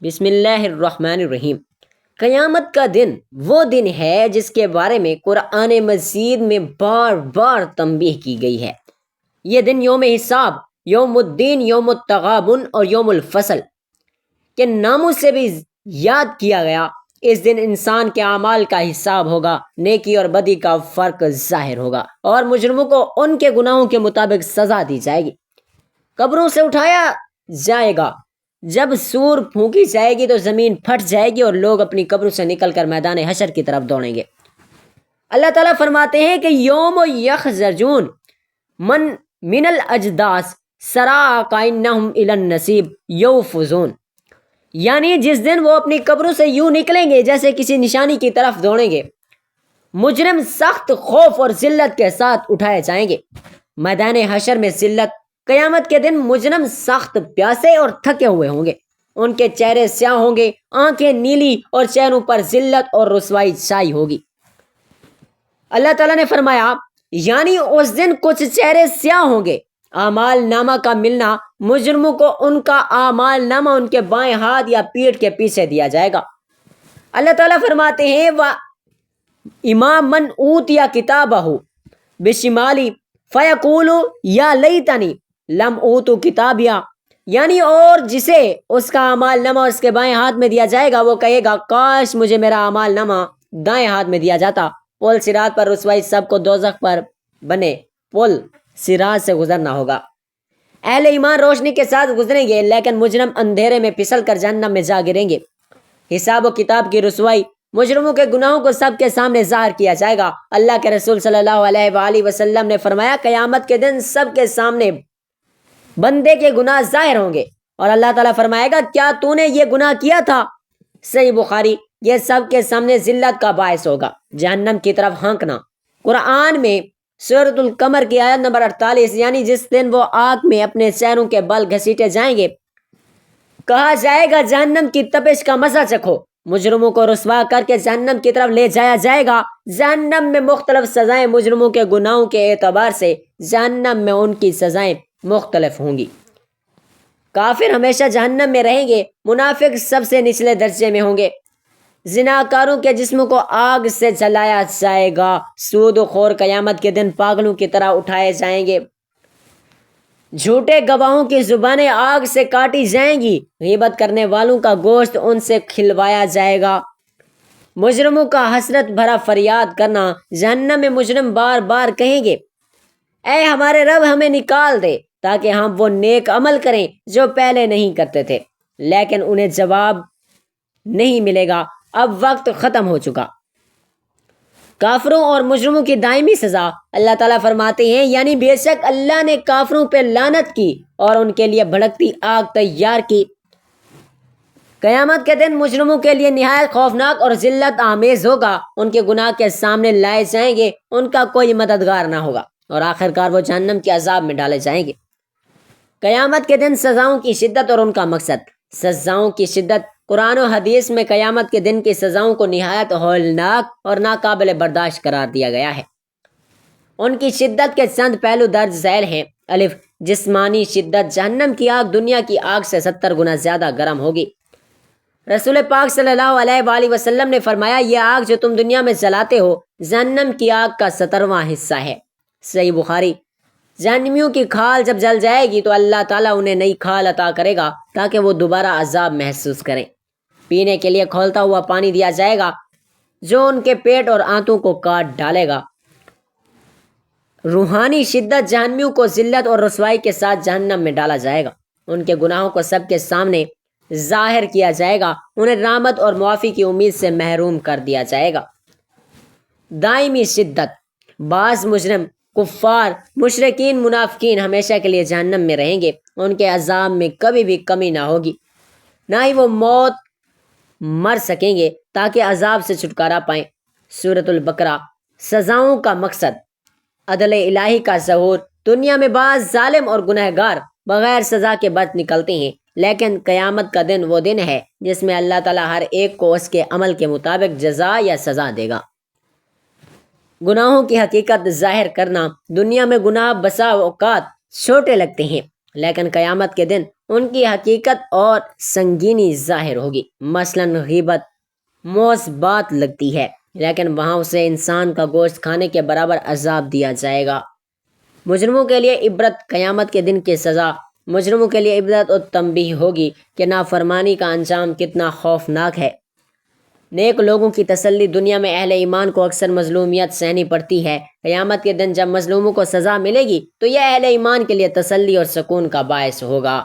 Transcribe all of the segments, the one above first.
بسم اللہ الرحمن الرحیم۔ قیامت کا دن وہ دن ہے جس کے بارے میں قرآن مجید میں بار بار تنبیہ کی گئی ہے۔ یہ دن یوم حساب، یوم الدین، یوم التغابن اور یوم الفصل کے ناموں سے بھی یاد کیا گیا۔ اس دن انسان کے اعمال کا حساب ہوگا، نیکی اور بدی کا فرق ظاہر ہوگا اور مجرموں کو ان کے گناہوں کے مطابق سزا دی جائے گی۔ قبروں سے اٹھایا جائے گا۔ جب سور پھونکی جائے گی تو زمین پھٹ جائے گی اور لوگ اپنی قبروں سے نکل کر میدان حشر کی طرف دوڑیں گے۔ اللہ تعالیٰ فرماتے ہیں کہ یوم یخرجون من الاجداث سراع کانہم الی النصیب یوفزون، یعنی جس دن وہ اپنی قبروں سے یوں نکلیں گے جیسے کسی نشانی کی طرف دوڑیں گے۔ مجرم سخت خوف اور ذلت کے ساتھ اٹھائے جائیں گے۔ میدان حشر میں ذلت۔ قیامت کے دن مجرم سخت پیاسے اور تھکے ہوئے ہوں گے، ان کے چہرے سیاہ ہوں گے، آنکھیں نیلی اور چہروں پر ذلت اور رسوائی چھائی ہوگی۔ اللہ تعالیٰ نے فرمایا یعنی اس دن کچھ چہرے سیاہ ہوں گے۔ اعمال نامہ کا ملنا، مجرموں کو ان کا اعمال نامہ ان کے بائیں ہاتھ یا پیٹھ کے پیچھے دیا جائے گا۔ اللہ تعالیٰ فرماتے ہیں امام من اوتیا کتابہ بشمالی فیقول یا لیتنی لم اوتو کتابیا، یعنی اور جسے اس کا اعمال نامہ اس کے بائیں ہاتھ میں دیا جائے گا وہ کہے گا کاش مجھے میرا اعمال نامہ دائیں ہاتھ میں دیا جاتا۔ پل صراط پر رسوائی سب کو دوزخ پر بنے پل صراط سے گزرنا ہوگا۔ اہل ایمان روشنی کے ساتھ گزریں گے لیکن مجرم اندھیرے میں پھسل کر جہنم میں جا گریں گے۔ حساب و کتاب کی رسوائی، مجرموں کے گناہوں کو سب کے سامنے ظاہر کیا جائے گا۔ اللہ کے رسول صلی اللہ علیہ وآلہ وسلم نے فرمایا قیامت کے دن سب کے سامنے بندے کے گناہ ظاہر ہوں گے اور اللہ تعالیٰ فرمائے گا کیا تو نے یہ گناہ کیا تھا؟ صحیح بخاری۔ یہ سب کے سامنے ذلت کا باعث ہوگا۔ جہنم کی طرف ہانکنا، قرآن میں سورۃ القمر کی آیت نمبر 48، یعنی جس دن وہ آگ میں اپنے چہروں کے بل گھسیٹے جائیں گے، کہا جائے گا جہنم کی تپش کا مزہ چکھو۔ مجرموں کو رسوا کر کے جہنم کی طرف لے جایا جائے گا۔ جہنم میں مختلف سزائیں، مجرموں کے گناہوں کے اعتبار سے جہنم میں ان کی سزائیں مختلف ہوں گی۔ کافر ہمیشہ جہنم میں رہیں گے، منافق سب سے نچلے درجے میں ہوں گے۔ زناکاروں کے جسموں کو آگ سے جلایا جائے گا۔ سود خور قیامت کے دن پاگلوں کی طرح اٹھائے جائیں گے۔ جھوٹے گواہوں کی زبانیں آگ سے کاٹی جائیں گی۔ غیبت کرنے والوں کا گوشت ان سے کھلوایا جائے گا۔ مجرموں کا حسرت بھرا فریاد کرنا، جہنم میں مجرم بار بار کہیں گے اے ہمارے رب ہمیں نکال دے تاکہ ہم وہ نیک عمل کریں جو پہلے نہیں کرتے تھے، لیکن انہیں جواب نہیں ملے گا، اب وقت ختم ہو چکا۔ کافروں اور مجرموں کی دائمی سزا، اللہ تعالیٰ فرماتے ہیں یعنی بے شک اللہ نے کافروں پہ لعنت کی اور ان کے لیے بھڑکتی آگ تیار کی۔ قیامت کے دن مجرموں کے لیے نہایت خوفناک اور ذلت آمیز ہوگا۔ ان کے گناہ کے سامنے لائے جائیں گے، ان کا کوئی مددگار نہ ہوگا اور آخر کار وہ جہنم کے عذاب میں ڈالے جائیں گے۔ قیامت کے دن سزاؤں کی شدت اور ان کا مقصد۔ سزاؤں کی شدت، قرآن و حدیث میں قیامت کے دن کی سزاؤں کو نہایت ہولناک اور ناقابل برداشت قرار دیا گیا ہے۔ ان کی شدت کے چند پہلو درج ذیل ہیں۔ الف، جسمانی شدت، جہنم کی آگ دنیا کی آگ سے 70 گنا زیادہ گرم ہوگی۔ رسول پاک صلی اللہ علیہ وآلہ وسلم نے فرمایا یہ آگ جو تم دنیا میں جلاتے ہو جہنم کی آگ کا 17واں حصہ ہے۔ صحیح بخاری۔ جہنمیوں کی کھال جب جل جائے گی تو اللہ تعالیٰ انہیں نئی کھال عطا کرے گا تاکہ وہ دوبارہ عذاب محسوس کریں۔ پینے کے لیے کھولتا ہوا پانی دیا جائے گا جو ان کے پیٹ اور آنتوں کو کاٹ ڈالے گا۔ روحانی شدت، جہنمیوں کو ذلت اور رسوائی کے ساتھ جہنم میں ڈالا جائے گا۔ ان کے گناہوں کو سب کے سامنے ظاہر کیا جائے گا، انہیں رحمت اور معافی کی امید سے محروم کر دیا جائے گا۔ دائمی شدت، بعض مجرم، کفار، مشرکین، منافقین ہمیشہ کے لیے جہنم میں رہیں گے۔ ان کے عذاب میں کبھی بھی کمی نہ ہوگی، نہ ہی وہ موت مر سکیں گے تاکہ عذاب سے چھٹکارا پائیں۔ سورۃ البقرہ۔ سزاؤں کا مقصد، عدل الہی کا ظہور۔ دنیا میں بعض ظالم اور گنہگار بغیر سزا کے بچ نکلتے ہیں، لیکن قیامت کا دن وہ دن ہے جس میں اللہ تعالیٰ ہر ایک کو اس کے عمل کے مطابق جزا یا سزا دے گا۔ گناہوں کی حقیقت ظاہر کرنا، دنیا میں گناہ بسا اوقات چھوٹے لگتے ہیں لیکن قیامت کے دن ان کی حقیقت اور سنگینی ظاہر ہوگی۔ مثلاً غیبت موس بات لگتی ہے، لیکن وہاں اسے انسان کا گوشت کھانے کے برابر عذاب دیا جائے گا۔ مجرموں کے لیے عبرت، قیامت کے دن کی سزا مجرموں کے لیے عبرت اور تنبیہ ہوگی کہ نافرمانی کا انجام کتنا خوفناک ہے۔ نیک لوگوں کی تسلی، دنیا میں اہل ایمان کو اکثر مظلومیت سہنی پڑتی ہے۔ قیامت کے دن جب مظلوموں کو سزا ملے گی تو یہ اہل ایمان کے لیے تسلی اور سکون کا باعث ہوگا۔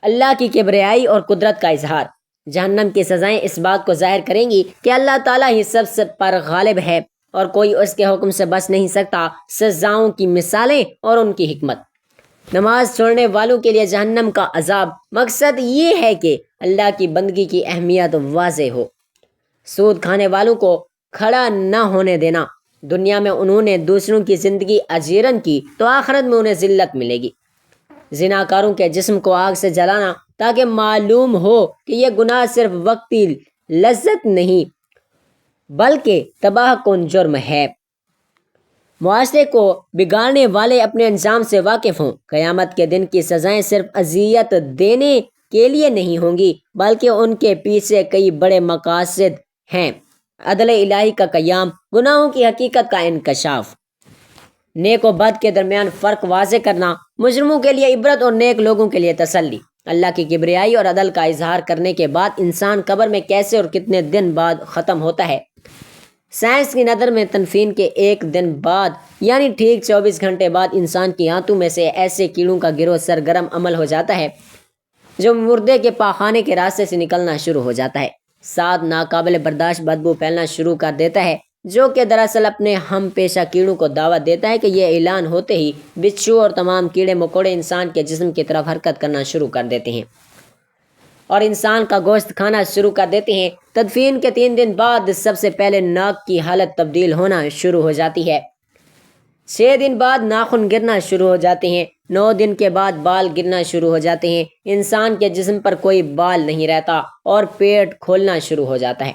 اللہ کی کبریائی اور قدرت کا اظہار، جہنم کی سزائیں اس بات کو ظاہر کریں گی کہ اللہ تعالیٰ ہی سب پر غالب ہے اور کوئی اس کے حکم سے بچ نہیں سکتا۔ سزاؤں کی مثالیں اور ان کی حکمت، نماز چھوڑنے والوں کے لیے جہنم کا عذاب، مقصد یہ ہے کہ اللہ کی بندگی کی اہمیت واضح ہو۔ سود کھانے والوں کو کھڑا نہ ہونے دینا، دنیا میں انہوں نے دوسروں کی زندگی اجیرن کی تو آخرت میں انہیں ذلت ملے گی۔ زناکاروں کے جسم کو آگ سے جلانا تاکہ معلوم ہو کہ یہ گناہ صرف وقتی لذت نہیں بلکہ تباہ کن جرم ہے۔ معاشرے کو بگاڑنے والے اپنے انجام سے واقف ہوں۔ قیامت کے دن کی سزائیں صرف اذیت دینے کے لیے نہیں ہوں گی بلکہ ان کے پیچھے کئی بڑے مقاصد ہیں۔ عدل الہی کا قیام، گناہوں کی حقیقت کا انکشاف، نیک و بد کے درمیان فرق واضح کرنا، مجرموں کے لیے عبرت اور نیک لوگوں کے لیے تسلی۔ اللہ کی کبریائی اور عدل کا اظہار کرنے کے بعد انسان قبر میں کیسے اور کتنے دن بعد ختم ہوتا ہے۔ سائنس کی نظر میں تدفین کے ایک دن بعد یعنی ٹھیک 24 گھنٹے بعد انسان کی آنتوں میں سے ایسے کیڑوں کا گروہ سرگرم عمل ہو جاتا ہے جو مردے کے پاخانے کے راستے سے نکلنا شروع ہو جاتا ہے۔ ساتھ ناقابل برداشت بدبو پھیلنا شروع کر دیتا ہے جو کہ دراصل اپنے ہم پیشہ کیڑوں کو دعوت دیتا ہے کہ یہ اعلان ہوتے ہی بچھو اور تمام کیڑے مکوڑے انسان کے جسم کی طرف حرکت کرنا شروع کر دیتے ہیں اور انسان کا گوشت کھانا شروع کر دیتے ہیں۔ تدفین کے 3 دن بعد سب سے پہلے ناک کی حالت تبدیل ہونا شروع ہو جاتی ہے۔ 6 دن بعد ناخن گرنا شروع ہو جاتے ہیں۔ 9 دن کے بعد بال گرنا شروع ہو جاتے ہیں۔ انسان کے جسم پر کوئی بال نہیں رہتا اور پیٹ کھولنا شروع ہو جاتا ہے۔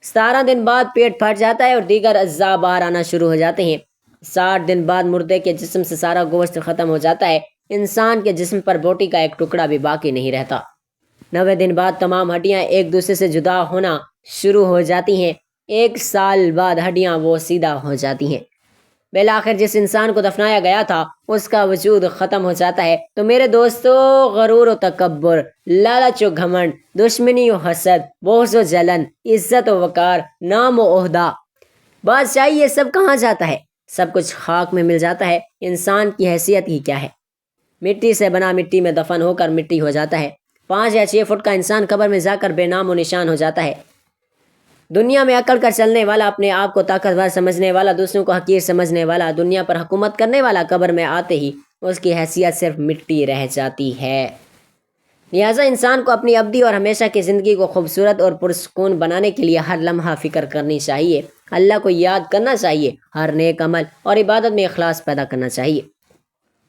17 دن بعد پیٹ پھٹ جاتا ہے اور دیگر اعضاء باہر آنا شروع ہو جاتے ہیں۔ 60 دن بعد مردے کے جسم سے سارا گوشت ختم ہو جاتا ہے۔ انسان کے جسم پر بوٹی کا ایک ٹکڑا بھی باقی نہیں رہتا۔ 90 دن بعد تمام ہڈیاں ایک دوسرے سے جدا ہونا شروع ہو جاتی ہیں۔ 1 سال بعد ہڈیاں وہ سیدھا ہو جاتی ہیں۔ بالآخر جس انسان کو دفنایا گیا تھا اس کا وجود ختم ہو جاتا ہے۔ تو میرے دوستو، غرور و تکبر، لالچ و گھمنڈ، دشمنی و حسد، بغض و جلن، عزت و وقار، نام و عہدہ، بادشاہی، یہ سب کہاں جاتا ہے؟ سب کچھ خاک میں مل جاتا ہے۔ انسان کی حیثیت ہی کیا ہے؟ مٹی سے بنا مٹی میں دفن ہو کر مٹی ہو جاتا ہے۔ 5 یا 6 فٹ کا انسان قبر میں جا کر بے نام و نشان ہو جاتا ہے۔ دنیا میں اکڑ کر چلنے والا، اپنے آپ کو طاقتور سمجھنے والا، دوسروں کو حقیر سمجھنے والا، دنیا پر حکومت کرنے والا، قبر میں آتے ہی اس کی حیثیت صرف مٹی رہ جاتی ہے۔ لہٰذا انسان کو اپنی ابدی اور ہمیشہ کی زندگی کو خوبصورت اور پرسکون بنانے کے لیے ہر لمحہ فکر کرنی چاہیے، اللہ کو یاد کرنا چاہیے، ہر نیک عمل اور عبادت میں اخلاص پیدا کرنا چاہیے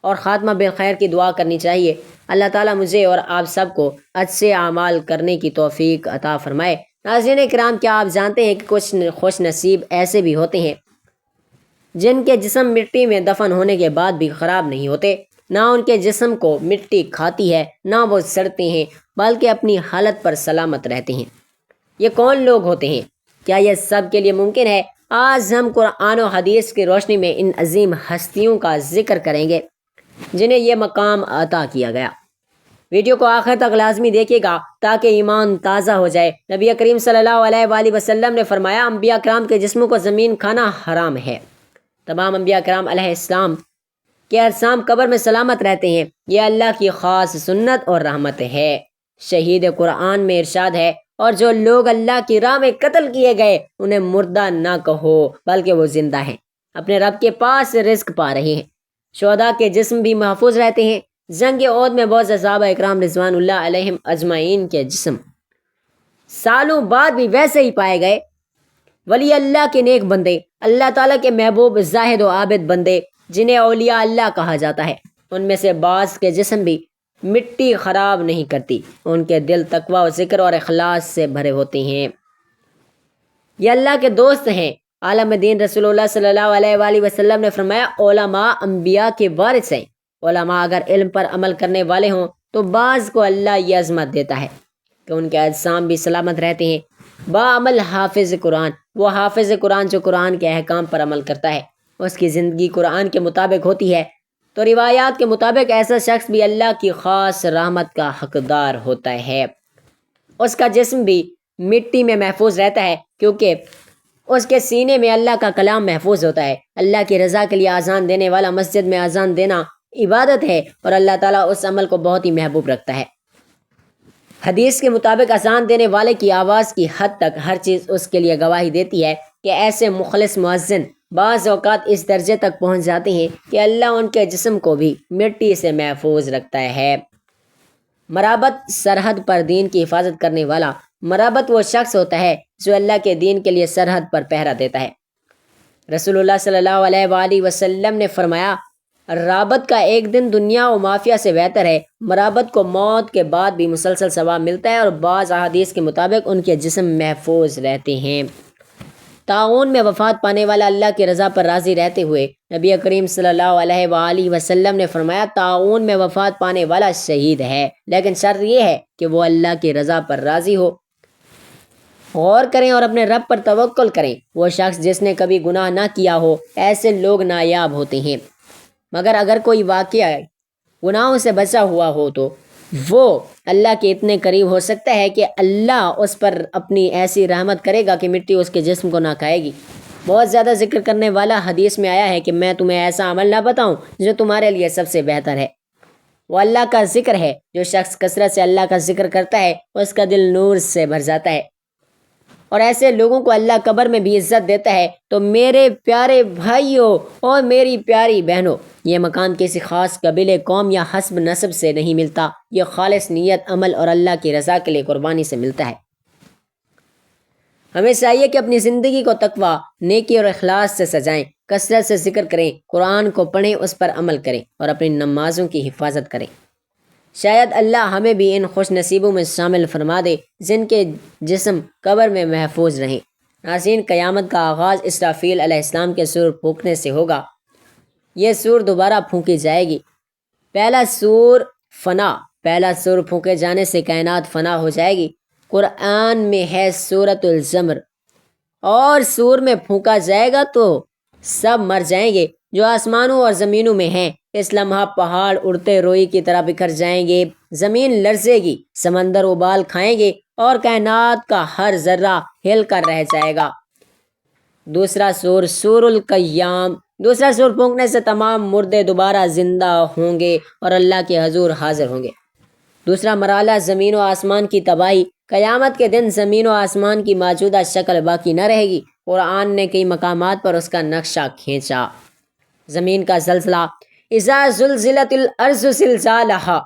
اور خاتمہ بالخیر کی دعا کرنی چاہیے۔ اللہ تعالیٰ مجھے اور آپ سب کو اچھے اعمال کرنے کی توفیق عطا فرمائے۔ ناظرین کرام، کیا آپ جانتے ہیں کہ کچھ خوش نصیب ایسے بھی ہوتے ہیں جن کے جسم مٹی میں دفن ہونے کے بعد بھی خراب نہیں ہوتے؟ نہ ان کے جسم کو مٹی کھاتی ہے، نہ وہ سڑتے ہیں، بلکہ اپنی حالت پر سلامت رہتے ہیں۔ یہ کون لوگ ہوتے ہیں؟ کیا یہ سب کے لیے ممکن ہے؟ آج ہم قرآن و حدیث کی روشنی میں ان عظیم ہستیوں کا ذکر کریں گے جنہیں یہ مقام عطا کیا گیا۔ ویڈیو کو آخر تک لازمی دیکھیے گا تاکہ ایمان تازہ ہو جائے۔ نبی کریم صلی اللہ علیہ وآلہ وسلم نے فرمایا، انبیاء کرام کے جسموں کو زمین کھانا حرام ہے۔ تمام انبیاء کرام علیہ السلام کے اجسام قبر میں سلامت رہتے ہیں۔ یہ اللہ کی خاص سنت اور رحمت ہے۔ شہید قرآن میں ارشاد ہے، اور جو لوگ اللہ کی راہ میں قتل کیے گئے انہیں مردہ نہ کہو بلکہ وہ زندہ ہیں، اپنے رب کے پاس رزق پا رہے ہیں۔ شہداء کے جسم بھی محفوظ رہتے ہیں۔ جنگ احد میں بہت سے صحابہ اکرام رضوان اللہ علیہم اجمعین کے جسم سالوں بعد بھی ویسے ہی پائے گئے۔ ولی اللہ کے نیک بندے، اللہ تعالیٰ کے محبوب زاہد و عابد بندے جنہیں اولیاء اللہ کہا جاتا ہے، ان میں سے بعض کے جسم بھی مٹی خراب نہیں کرتی، ان کے دل تقوی و ذکر اور اخلاص سے بھرے ہوتے ہیں۔ یہ اللہ کے دوست ہیں۔ عالم دین رسول اللہ صلی اللہ علیہ وآلہ وسلم نے فرمایا، علماء انبیاء کے وارث ہیں۔ علماء اگر علم پر عمل کرنے والے ہوں تو بعض کو اللہ یہ عظمت دیتا ہے کہ ان کے اجسام بھی سلامت رہتے ہیں۔ باعمل حافظ قرآن، وہ حافظ قرآن جو قرآن کے احکام پر عمل کرتا ہے، اس کی زندگی قرآن کے مطابق ہوتی ہے، تو روایات کے مطابق ایسا شخص بھی اللہ کی خاص رحمت کا حقدار ہوتا ہے۔ اس کا جسم بھی مٹی میں محفوظ رہتا ہے کیونکہ اس کے سینے میں اللہ کا کلام محفوظ ہوتا ہے۔ اللہ کی رضا کے لیے اذان دینے والا مسجد میں اذان دینا عبادت ہے اور اللہ تعالیٰ اس عمل کو بہت ہی محبوب رکھتا ہے۔ حدیث کے مطابق اذان دینے والے کی آواز کی حد تک ہر چیز اس کے لیے گواہی دیتی ہے کہ ایسے مخلص مؤذن بعض اوقات اس درجے تک پہنچ جاتے ہیں کہ اللہ ان کے جسم کو بھی مٹی سے محفوظ رکھتا ہے۔ مرابط، سرحد پر دین کی حفاظت کرنے والا۔ مرابط وہ شخص ہوتا ہے جو اللہ کے دین کے لیے سرحد پر پہرا دیتا ہے۔ رسول اللہ صلی اللہ علیہ وآلہ وسلم نے فرمایا، رابط کا ایک دن دنیا و مافیا سے بہتر ہے۔ مرابط کو موت کے بعد بھی مسلسل ثواب ملتا ہے اور بعض احادیث کے مطابق ان کے جسم محفوظ رہتے ہیں۔ طاعون میں وفات پانے والا اللہ کی رضا پر راضی رہتے ہوئے نبی کریم صلی اللہ علیہ وآلہ وسلم نے فرمایا، طاعون میں وفات پانے والا شہید ہے، لیکن شرط یہ ہے کہ وہ اللہ کی رضا پر راضی ہو۔ غور کریں اور اپنے رب پر توکل کریں۔ وہ شخص جس نے کبھی گناہ نہ کیا ہو، ایسے لوگ نایاب ہوتے ہیں، مگر اگر کوئی واقعہ گناہوں سے بچا ہوا ہو تو وہ اللہ کے اتنے قریب ہو سکتا ہے کہ اللہ اس پر اپنی ایسی رحمت کرے گا کہ مٹی اس کے جسم کو نہ کھائے گی۔ بہت زیادہ ذکر کرنے والا حدیث میں آیا ہے کہ میں تمہیں ایسا عمل نہ بتاؤں جو تمہارے لیے سب سے بہتر ہے۔ وہ اللہ کا ذکر ہے۔ جو شخص کثرت سے اللہ کا ذکر کرتا ہے اس کا دل نور سے بھر جاتا ہے، اور ایسے لوگوں کو اللہ قبر میں بھی عزت دیتا ہے۔ تو میرے پیارے بھائیوں اور میری پیاری بہنوں، یہ مقام کسی خاص قبیلے، قوم یا حسب نسب سے نہیں ملتا، یہ خالص نیت، عمل اور اللہ کی رضا کے لیے قربانی سے ملتا ہے۔ ہمیں چاہیے کہ اپنی زندگی کو تقویٰ، نیکی اور اخلاص سے سجائیں، کثرت سے ذکر کریں، قرآن کو پڑھیں، اس پر عمل کریں اور اپنی نمازوں کی حفاظت کریں۔ شاید اللہ ہمیں بھی ان خوش نصیبوں میں شامل فرما دے جن کے جسم قبر میں محفوظ رہیں۔ ناظرین، قیامت کا آغاز اسرافیل علیہ السلام کے سور پھونکنے سے ہوگا۔ یہ سور دوبارہ پھونکی جائے گی۔ پہلا سور پھونکے جانے سے کائنات فنا ہو جائے گی۔ قرآن میں ہے سورۃ الزمر، اور سور میں پھونکا جائے گا تو سب مر جائیں گے جو آسمانوں اور زمینوں میں ہیں۔ اس لمحہ پہاڑ اڑتے روئی کی طرح بکھر جائیں گے، زمین لرزے گی، سمندر ابال کھائیں گے اور کائنات کا ہر ذرہ ہل کر رہ جائے گا۔ دوسرا سور، سور القیام۔ دوسرا سور پھونکنے سے تمام مردے دوبارہ زندہ ہوں گے اور اللہ کے حضور حاضر ہوں گے۔ دوسرا مرحلہ، زمین و آسمان کی تباہی۔ قیامت کے دن زمین و آسمان کی موجودہ شکل باقی نہ رہے گی۔ قرآن نے کئی مقامات پر اس کا نقشہ کھینچا۔ زمین کا زلزلہ، اذا زلزلت الارض زلزالہا،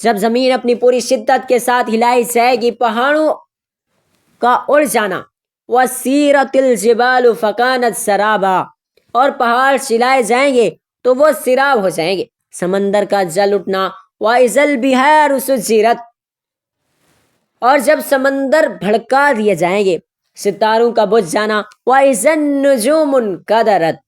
جب زمین اپنی پوری شدت کے ساتھ ہلائی جائے گی۔ پہاڑوں کا اڑ جانا، وسیرت الجبال فکانت سرابا، اور پہاڑ چلائے جائیں گے تو وہ سیراب ہو جائیں گے۔ سمندر کا جل اٹھنا، وَإِذَا الْبِحَارُ سُجِّرَتْ، اور جب سمندر بھڑکا دیے جائیں گے۔ ستاروں کا بجھ جانا، وَإِذَا النُّجُومُ انْكَدَرَتْ،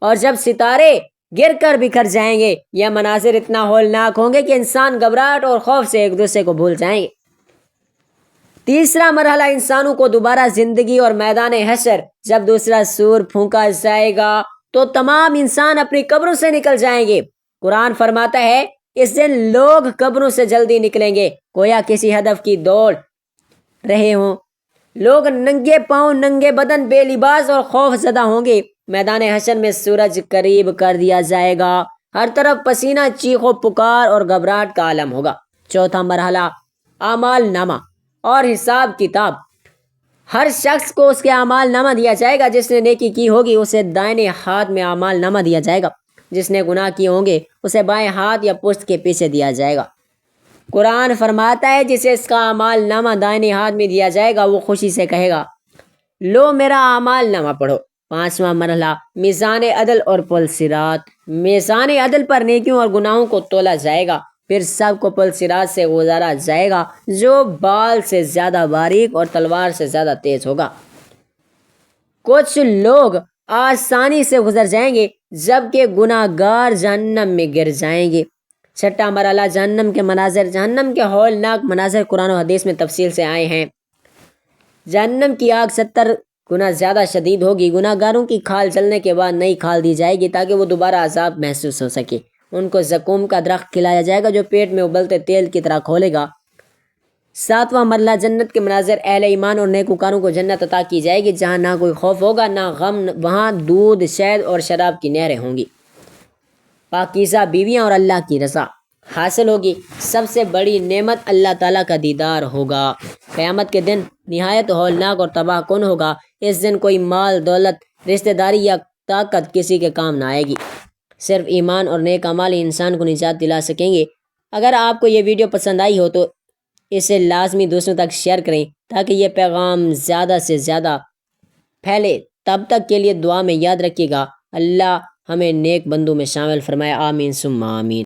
اور جب ستارے گر کر بکھر جائیں گے۔ یہ مناظر اتنا ہولناک ہوں گے کہ انسان گھبراہٹ اور خوف سے ایک دوسرے کو بھول جائیں گے۔ تیسرا مرحلہ، انسانوں کو دوبارہ زندگی اور میدان حشر۔ جب دوسرا سور پھونکا جائے گا تو تمام انسان اپنی قبروں سے نکل جائیں گے۔ قرآن فرماتا ہے، اس دن لوگ قبروں سے جلدی نکلیں گے گویا کسی ہدف کی دوڑ رہے ہوں۔ لوگ ننگے پاؤں، ننگے بدن، بے لباس اور خوف زدہ ہوں گے۔ میدان حشر میں سورج قریب کر دیا جائے گا، ہر طرف پسینہ، چیخ و پکار اور گھبراہٹ کا عالم ہوگا۔ چوتھا مرحلہ، اعمال نامہ اور حساب کتاب۔ ہر شخص کو اس کے اعمال نامہ دیا جائے گا۔ جس نے نیکی کی ہوگی اسے دائیں ہاتھ میں اعمال نامہ دیا جائے گا، جس نے گناہ کیے ہوں گے اسے بائیں ہاتھ یا پشت کے پیچھے دیا جائے گا۔ قرآن فرماتا ہے، جسے اس کا اعمال نامہ دائیں ہاتھ میں دیا جائے گا وہ خوشی سے کہے گا، لو میرا اعمال نامہ پڑھو۔ پانچواں مرحلہ، میزان عدل اور پل صراط۔ میزان عدل پر نیکیوں اور گناہوں کو تولا جائے گا، پھر سب کو پل صراط سے گزارا جائے گا جو بال سے زیادہ باریک اور تلوار سے زیادہ تیز ہوگا۔ کچھ لوگ آسانی سے گزر جائیں گے، جبکہ گناہ گار جہنم میں گر جائیں گے۔ چھٹا مرحلہ جہنم کے مناظر۔ جہنم کے ہولناک مناظر قرآن و حدیث میں تفصیل سے آئے ہیں۔ جہنم کی آگ 70 گنا زیادہ شدید ہوگی۔ گناہ گاروں کی کھال جلنے کے بعد نئی کھال دی جائے گی تاکہ وہ دوبارہ عذاب محسوس ہو سکے۔ ان کو زقوم کا درخت کھلایا جائے گا جو پیٹ میں ابلتے تیل کی طرح کھولے گا۔ 7واں مرحلہ جنت کے مناظر۔ اہل ایمان اور نیکوکاروں کو جنت عطا کی جائے گی جہاں نہ کوئی خوف ہوگا نہ غم، وہاں دودھ، شہد اور شراب کی نہریں ہوں گی۔ پاکیزہ بیویاں اور اللہ کی رضا حاصل ہوگی۔ سب سے بڑی نعمت اللہ تعالیٰ کا دیدار ہوگا۔ قیامت کے دن نہایت ہولناک اور تباہ کن ہوگا۔ اس دن کوئی مال، دولت، رشتہ داری یا طاقت کسی کے کام نہ آئے گی۔ صرف ایمان اور نیک اعمال ہی انسان کو نجات دلا سکیں گے۔ اگر آپ کو یہ ویڈیو پسند آئی ہو تو اسے لازمی دوسروں تک شیئر کریں تاکہ یہ پیغام زیادہ سے زیادہ پھیلے۔ تب تک کے لیے دعا میں یاد رکھیے گا۔ اللہ ہمیں نیک بندوں میں شامل فرمائے۔ آمین ثم آمین۔